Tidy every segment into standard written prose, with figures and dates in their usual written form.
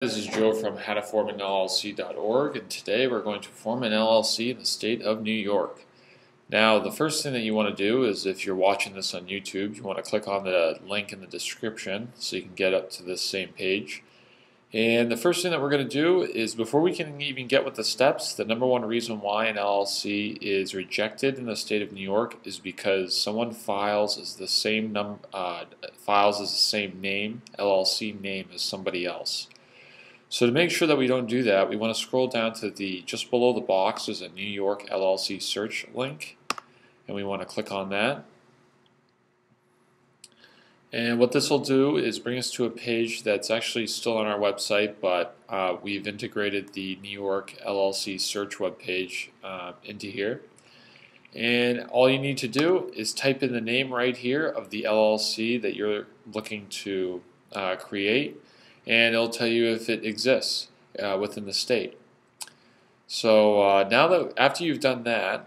This is Joe from howtoformanllc.org, and today we're going to form an LLC in the state of New York. Now, the first thing that you want to do is, if you're watching this on YouTube, you want to click on the link in the description so you can get up to this same page. And the first thing that we're going to do is, before we can even get with the steps, the number one reason why an LLC is rejected in the state of New York is because someone files as the same name, LLC name, as somebody else. So to make sure that we don't do that, we want to scroll down to just below the box is a New York LLC Search link, and we want to click on that. And what this will do is bring us to a page that's actually still on our website, but we've integrated the New York LLC Search webpage into here. And all you need to do is type in the name right here of the LLC that you're looking to create, and it'll tell you if it exists within the state. So now that after you've done that,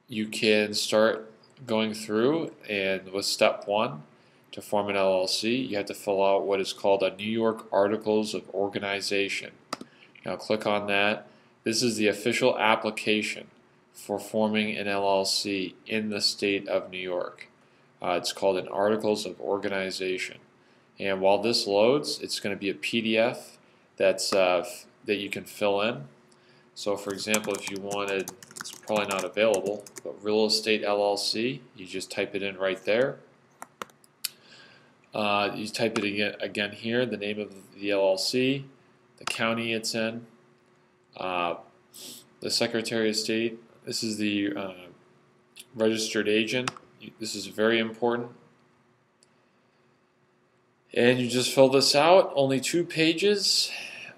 you can start going through, and with step one, to form an LLC, you have to fill out what is called a New York Articles of Organization. Now click on that. This is the official application for forming an LLC in the state of New York. It's called an Articles of Organization. And while this loads, it's going to be a PDF that you can fill in. So for example, if you wanted, it's probably not available, but Real Estate LLC, you just type it in right there. You type it again here, the name of the LLC, the county it's in, the Secretary of State. This is the registered agent. This is very important. And you just fill this out, only 2 pages,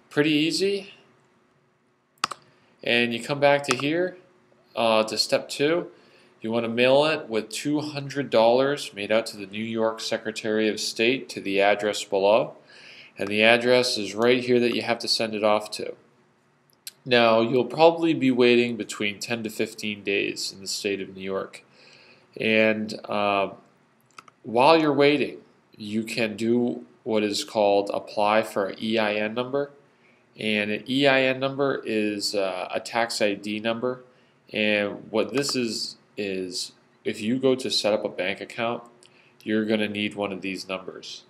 pretty easy. And you come back to here, to step 2. You want to mail it with $200 made out to the New York Secretary of State to the address below. And the address is right here that you have to send it off to. Now, you'll probably be waiting between 10 to 15 days in the state of New York. And while you're waiting, you can do what is called apply for an EIN number. And an EIN number is a tax ID number. And what this is if you go to set up a bank account, you're going to need one of these numbers.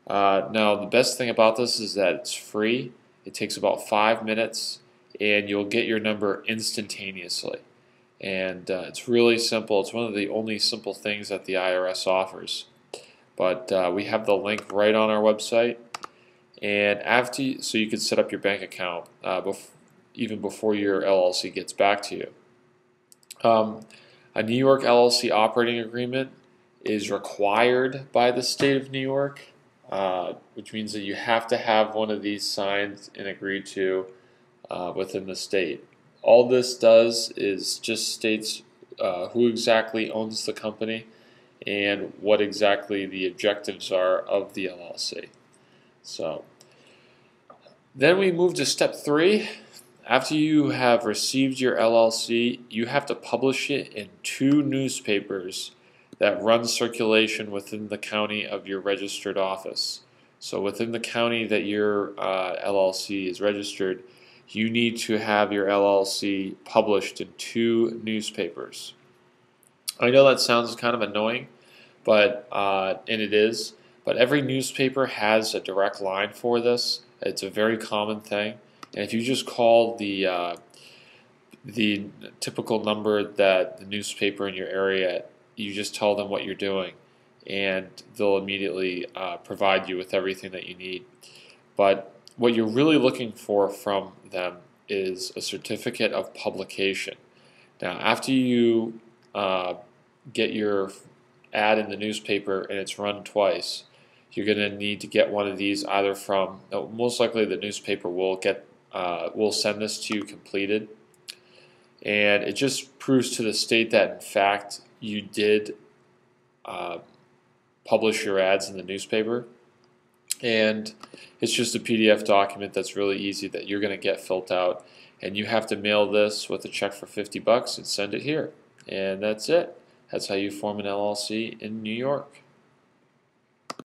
Now, the best thing about this is that it's free. It takes about 5 minutes, and you'll get your number instantaneously. And it's really simple. It's one of the only simple things that the IRS offers. But we have the link right on our website, and so you can set up your bank account even before your LLC gets back to you. A New York LLC operating agreement is required by the state of New York, which means that you have to have one of these signed and agreed to within the state. All this does is just states who exactly owns the company and what exactly the objectives are of the LLC. So then we move to step 3. After you have received your LLC, you have to publish it in 2 newspapers that run circulation within the county of your registered office. So within the county that your LLC is registered, you need to have your LLC published in 2 newspapers. I know that sounds kind of annoying, but and it is. But every newspaper has a direct line for this. It's a very common thing. And if you just call the typical number that the newspaper in your area, you just tell them what you're doing, and they'll immediately provide you with everything that you need. But what you're really looking for from them is a certificate of publication. Now, after you get your ad in the newspaper and it's run twice, you're going to need to get one of these either from, most likely the newspaper will send this to you completed, and it just proves to the state that in fact you did publish your ads in the newspaper. And it's just a PDF document that's really easy that you're going to get filled out, and you have to mail this with a check for $50 and send it here, and that's it. That's how you form an LLC in New York.